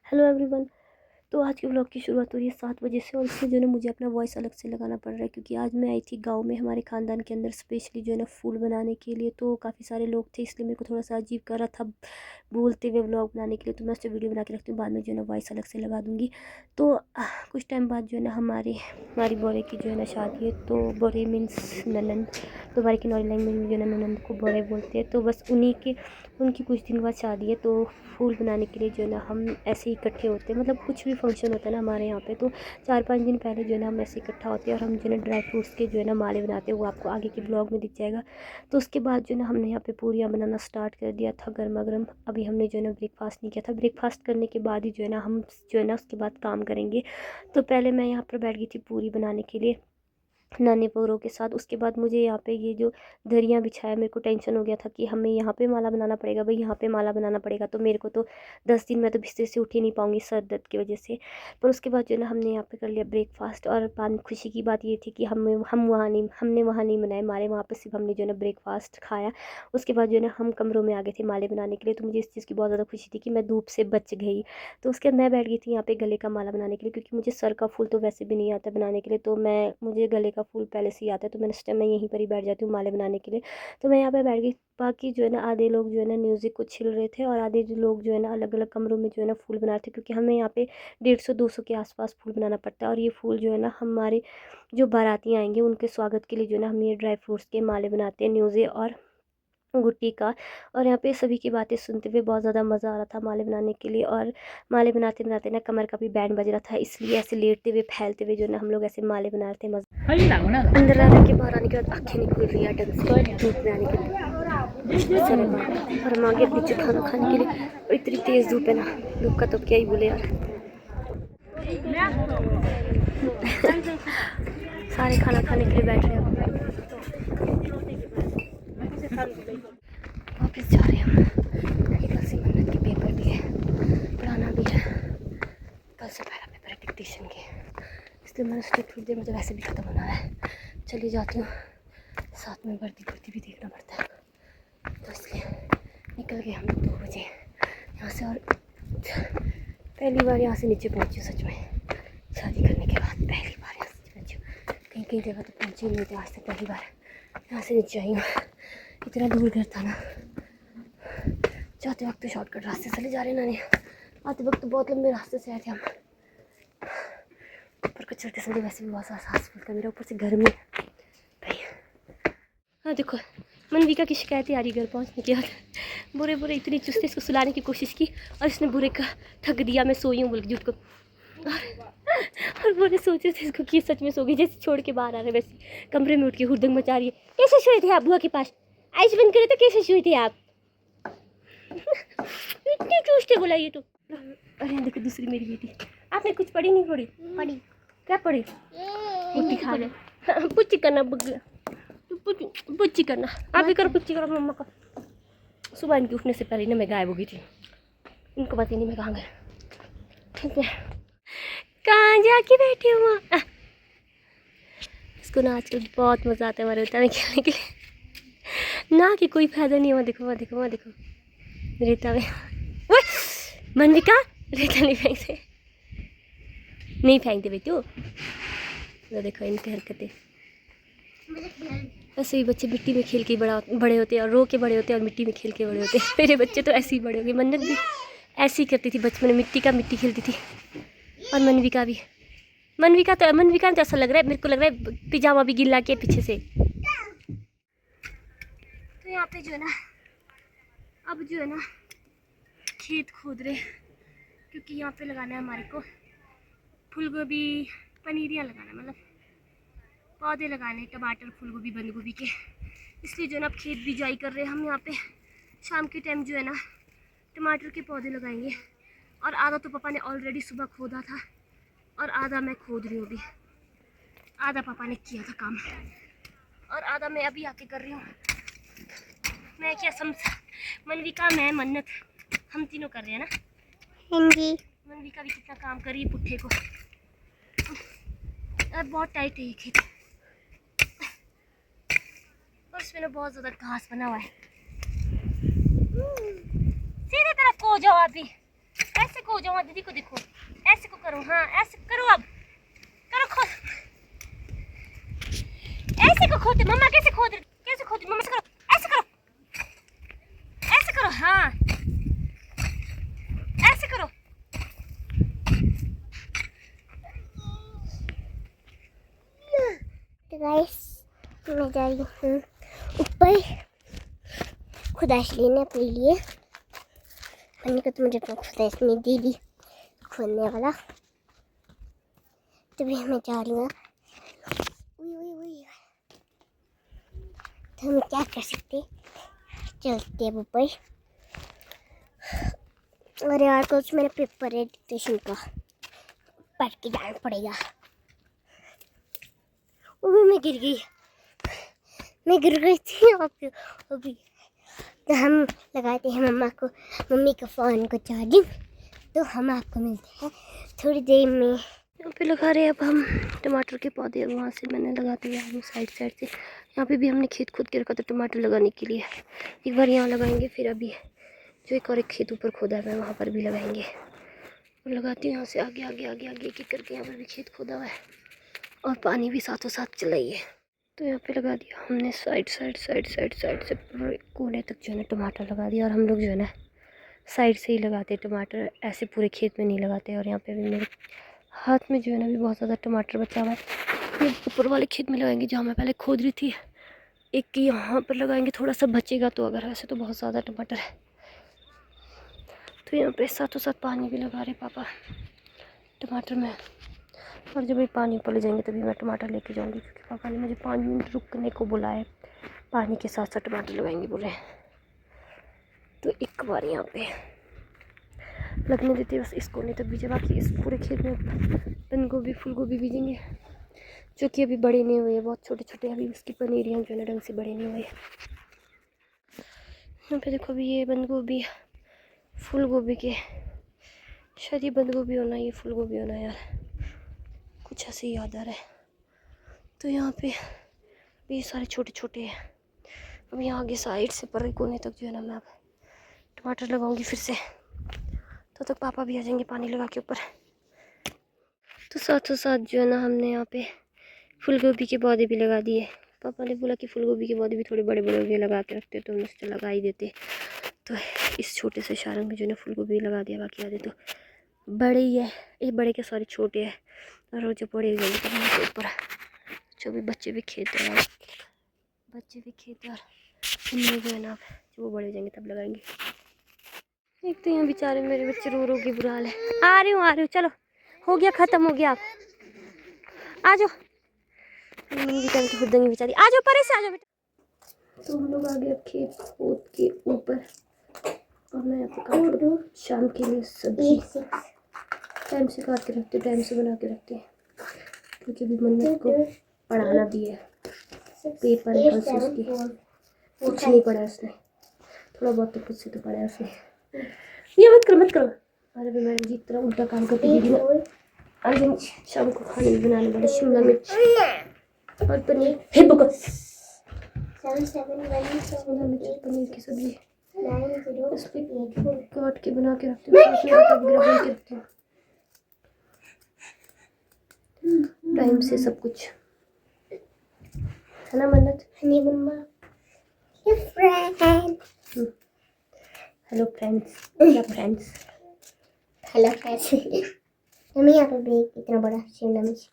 Hello everyone. तो आज के ब्लॉग की शुरुआत हो रही है 7 बजे से, और इसमें जो है ना मुझे अपना वॉइस अलग से लगाना पड़ रहा है क्योंकि आज मैं आई थी गांव में हमारे ख़ानदान के अंदर स्पेशली जो है ना फूल बनाने के लिए। तो काफ़ी सारे लोग थे, इसलिए मेरे को थोड़ा सा अजीब कर रहा था बोलते हुए व्लॉग बनाने के लिए। तो मैं उससे वीडियो बना के रखती हूँ, बाद में जो है ना वॉइस अलग से लगा दूँगी। तो कुछ टाइम बाद जो है ना हमारी बोरे की जो है ना शादी है। तो बोरे मीन्स ननंद, तो हमारे किन्नौरी लैंग्वेज में जो है ना ननंद को बोरे बोलते हैं। तो बस उनकी कुछ दिन बाद शादी है। तो फूल बनाने के लिए जो है ना हम ऐसे ही इकट्ठे होते हैं, मतलब कुछ भी फंक्शन होता है ना हमारे यहाँ पे, तो 4-5 दिन पहले जो है ना हम ऐसे इकट्ठा होते हैं और हम जो है ना ड्राई फ्रूट्स के जो है ना माले बनाते हैं। वो आपको आगे के ब्लॉग में दिख जाएगा। तो उसके बाद जो है ना हमने यहाँ पे पूरियाँ बनाना स्टार्ट कर दिया था गर्मा गर्म। अभी हमने जो है ना ब्रेकफास्ट नहीं किया था, ब्रेकफास्ट करने के बाद ही जो है ना हम जो है ना उसके बाद काम करेंगे। तो पहले मैं यहाँ पर बैठ गई थी पूरी बनाने के लिए नानी पोरों के साथ। उसके बाद मुझे यहाँ पे ये जो दरियाँ बिछाया, मेरे को टेंशन हो गया था कि हमें यहाँ पे माला बनाना पड़ेगा, भाई यहाँ पे माला बनाना पड़ेगा। तो मेरे को तो 10 दिन मैं तो बिस्तर से उठ ही नहीं पाऊँगी सर दर्द की वजह से। पर उसके बाद जो है ना हमने यहाँ पे कर लिया ब्रेकफास्ट। और बाद खुशी की बात ये थी कि हमने वहाँ नहीं बनाए माले, वहाँ पर सिर्फ हमने जो है ना ब्रेकफास्ट खाया। उसके बाद जो है ना हम कमरों में आ गए थे माले बनाने के लिए। तो मुझे इस चीज़ की बहुत ज़्यादा खुशी थी कि मैं धूप से बच गई। तो उसके बाद मैं बैठ गई थी यहाँ पे गले का माला बनाने के लिए, क्योंकि मुझे सर का फूल तो वैसे भी नहीं आता बनाने के लिए। तो मुझे गले का फूल पहले से ही आता है, तो मैंने इस टाइम मैं यहीं पर ही बैठ जाती हूँ माले बनाने के लिए। तो मैं यहाँ पे बैठ गई। बाकी जो है ना आधे लोग जो है ना म्यूज़िक को छिल रहे थे, और आधे जो लोग जो है ना अलग अलग कमरों में जो है ना फूल बना रहे थे, क्योंकि हमें यहाँ पे 150-200 के आसपास फूल बनाना पड़ता है। और ये फूल जो है ना हमारे जो बाराती आएंगे उनके स्वागत के लिए जो है ना हम ये ड्राई फ्रूट्स के माले बनाते हैं, न्यूज़े और गुट्टी का। और यहाँ पे सभी की बातें सुनते हुए बहुत ज़्यादा मज़ा आ रहा था माले बनाने के लिए। और माले बनाते बनाते ना कमर का भी बैंड बज रहा था, इसलिए ऐसे लेटते हुए फैलते हुए जो ना हम लोग ऐसे माले बना रहे थे। मज़ा अंदर आने के बाहर आने के बाद आँखें नहीं खुल रही है ढंग से धूप में आने के लिए। और हम आगे पीछे खाना खाने के लिए, और इतनी तेज़ धूप है ना, धूप का तो क्या ही बोले यार। सारे खाना खाने के लिए बैठ रहे हैं, वापस जा रहे हैं हम। कल से मन्नत के पेपर भी है, पढ़ाना भी है। कल से पहला पेपर है डिक्टेशन के, इसलिए मैंने उसको थोड़ी देर, मुझे वैसे भी ख़त्म होना है, चली जाती हूँ। साथ में वर्दी भी देखना पड़ता है, तो इसलिए निकल गए हम लोग 2 बजे यहाँ से। और पहली बार यहाँ से नीचे पहुँची सच में, शादी करने के बाद पहली बार यहाँ से पहुँची। कहीं जगह तो पहुँची नहीं थी आज तक, पहली बार यहाँ से नीचे आई हूँ। इतना दूर घर था ना, जाते वक्त तो शॉर्टकट रास्ते चले जा रहे हैं नानी, आते वक्त तो बहुत लंबे रास्ते से आए थे हम। ऊपर को चढ़ते समय वैसे भी बहुत सांस फूलता मेरा, ऊपर से गर्मी भाई। हाँ देखो मनविका की शिकायत आ रही घर पहुँचने के बाद। बुरे इतनी चुस्ते इसको सुलाने की कोशिश की, और इसने बुरे का थक दिया, मैं सोई हूँ बोल के झूठ को। और बुरे सोच रहे थे इसको कि सच में सो गई, जैसे छोड़ के बाहर आ रहे वैसे कमरे में उठ के हुड़दंग मचा रही है। कैसे सोए थे आप बुआ के पास? आइस बंद करे तो कैसे सोए थे आप? इतनी चूस्ते बोला ये तो। अरे देखो दूसरी मेरी बेटी, आपने कुछ पढ़ी नहीं पढ़ी? पढ़ी। क्या पढ़ी? पुच्ची खा ले, पुच्ची करना पुच्ची करना, आप भी करो पुच्ची करो मम्मा का। सुबह इनके उठने से पहले ना मैं गायब हो गई थी, इनको पता ही नहीं मैं कहाँ गई। ठीक है, कहाँ जाके बैठे हुआ। इसको ना आजकल बहुत मज़ा आता है हमारे रेता में खेलने के लिए, ना कि कोई फायदा नहीं। वहाँ देखो रेता में। मनविका रेता नहीं फेंकते बेटू, तो देखो इनकी हरकतें। ऐसे ही बच्चे मिट्टी में खेल के बड़े होते हैं, और रो के बड़े होते हैं, और मिट्टी में खेल के बड़े होते हैं। मेरे बच्चे तो ऐसे ही बड़े हो गए। मन्नत भी ऐसे ही करती थी बचपन में, मिट्टी खेलती थी। और मनविका तो ऐसा लग रहा है, मेरे को लग रहा है पिजामा भी गिल्ला के पीछे से। तो यहाँ पे जो है ना अब जो है ना खेत खोद रहे, क्योंकि यहाँ पे लगाना है हमारे को फूल गोभी, पनीरियाँ लगाना, मतलब पौधे लगाने, टमाटर, फूल गोभी, बंद गोभी के। इसलिए जो है ना अब खेत बिजाई कर रहे हैं हम यहाँ पे। शाम के टाइम जो है ना टमाटर के पौधे लगाएंगे। और आधा तो पापा ने ऑलरेडी सुबह खोदा था, और आधा मैं खोद रही हूँ अभी। आधा पापा ने किया था काम, और आधा मैं अभी आके कर रही हूँ। मैं क्या समझा, मनविका, मैं, मन्नत, हम तीनों कर रहे हैं ना। हाँ जी। मनविका भी कितना काम कर रही है पुट्ठे को, और बहुत टाइट है ये खेत, और इसमें ना बहुत ज़्यादा घास बना हुआ है। सीधे तरफ को जाओ आप भी, ऐसे को जाओ, दीदी को देखो, ऐसे को करो, हाँ ऐसे करो, अब करो खोद, ऐसे को खोदते, मम्मा कैसे खोदती मम्मा से करो, ऐसे करो, ऐसे करो, हाँ ऐसे करो। तो गाइस मैं जा रही हूँ ऊपर खुदाश लेने अपने लिए। मम्मी को तो मुझे अपना खुदाश नहीं दे दी खोलने वाला, तभी मैं जा रही हूँ। तो हम क्या कर सकते, चलते अब ऊपर। और यार कुछ मेरा पेपर है डिक्टेशन का, पढ़ के जाना पड़ेगा। अभी मैं गिर गई थी अभी। तो हम लगाते हैं मम्मी का फ़ोन को चार्जिंग। तो हम आपको मिलते हैं थोड़ी देर में। यहाँ पे लगा रहे हैं अब हम टमाटर के पौधे। अब वहाँ से मैंने लगाते हुए हम साइड से यहाँ पे भी हमने खेत खोद के रखा था टमाटर लगाने के लिए। एक बार यहाँ लगाएंगे, फिर अभी जो एक और एक खेत ऊपर खोदा हुआ है वहाँ पर भी लगाएंगे। और लगाती हूँ यहाँ से आगे आगे आगे आगे एक एक करके। यहाँ पर भी खेत खोदा हुआ है और पानी भी साथों साथ चलाइए। तो यहाँ पे लगा दिया हमने साइड से पूरे कोने तक जो है ना टमाटर लगा दिया। और हम लोग जो है ना साइड से ही लगाते टमाटर, ऐसे पूरे खेत में नहीं लगाते। और यहाँ पे भी मेरे हाथ में जो है ना भी बहुत ज़्यादा टमाटर बचा हुआ है। ये ऊपर वाले खेत में लगाएंगे जहाँ मैं पहले खोद रही थी, एक की यहाँ पर लगाएंगे, थोड़ा सा बचेगा। तो अगर वैसे तो बहुत ज़्यादा टमाटर है। तो यहाँ पे साथों साथ पानी भी लगा रहे पापा टमाटर में। और जब ये पानी ऊपर ले जाएंगे तभी मैं टमाटर लेके जाऊँगी, क्योंकि पापा ने मुझे 5 मिनट रुकने को बोला है। पानी के साथ साथ टमाटर लगाएंगे बोले। तो एक बार यहाँ पे लगने देते बस इसको, नहीं तो बीजे बाकी इस पूरे खेत में बंद गोभी फूल गोभी बीजेंगे, जो कि अभी बड़े नहीं हुए, बहुत छोटे छोटे अभी उसकी पनीरियाँ जो है ढंग से बड़े नहीं हुए। यहाँ पे देखो अभी ये बंद गोभी फूल गोभी के, शायद ये बंद गोभी होना, ये फूल गोभी होना, यार कुछ ऐसे याद आ रहा है। तो यहाँ पे ये सारे छोटे छोटे हैं। अब यहाँ आगे साइड से पर कोने तक जो है ना मैं अब टमाटर लगाऊंगी फिर से। तो तक पापा भी आ जाएंगे पानी लगा के ऊपर। तो साथों साथ जो है ना हमने यहाँ पे फूल गोभी के पौधे भी लगा दिए। पापा ने बोला कि फूल गोभी के पौधे भी थोड़े बड़े बड़े हो गए, लगा के रखते तो हम उससे लगा ही देते। तो इस छोटे से शारंग में जो है ना फूल गोभी लगा दिया, बाकी आधे तो बड़े ही है, ये बड़े के सॉरी छोटे हैं। और जो बड़े हो जाएंगे तब उनके ऊपर जो भी बच्चे भी खेत हैं और उनमें जो है ना जो वो बड़े हो जाएंगे तब लगाएंगे। एक तो यहाँ बेचारे मेरे बच्चे रो रो के बुरा हाल है। आ रही हूँ चलो, हो गया ख़त्म हो गया। आप आ जाओ, मम्मी टाइम तो खुद देंगी बेचारी, आ जाओ परे से आ जाओ बेटा। तो हम लोग आ गए खेत खोद के ऊपर। और मैं यहाँ पे काट रही हूँ शाम के लिए सब्जी। टाइम से काट के रखते, टाइम से बना के रखते, क्योंकि अभी मन्नत को पढ़ाना भी है। पेपर है कल से उसकी, कुछ नहीं पढ़ा उसने, थोड़ा बहुत तो कुछ से तो पढ़ा है उसने। ये मत करो। अरे भी मैडम जी इतना उल्टा काम करती दीदी ना। आज हम शाम को खाने में बनाने वाले शिमला मिर्च और पनीर। शिमला मिर्च पनीर की सब्जी काट के बना के रखती हूँ, टाइम से सब कुछ है ना मन्नत। Hello friends. हमें यहाँ पे भी इतना बड़ा शिमला मिर्च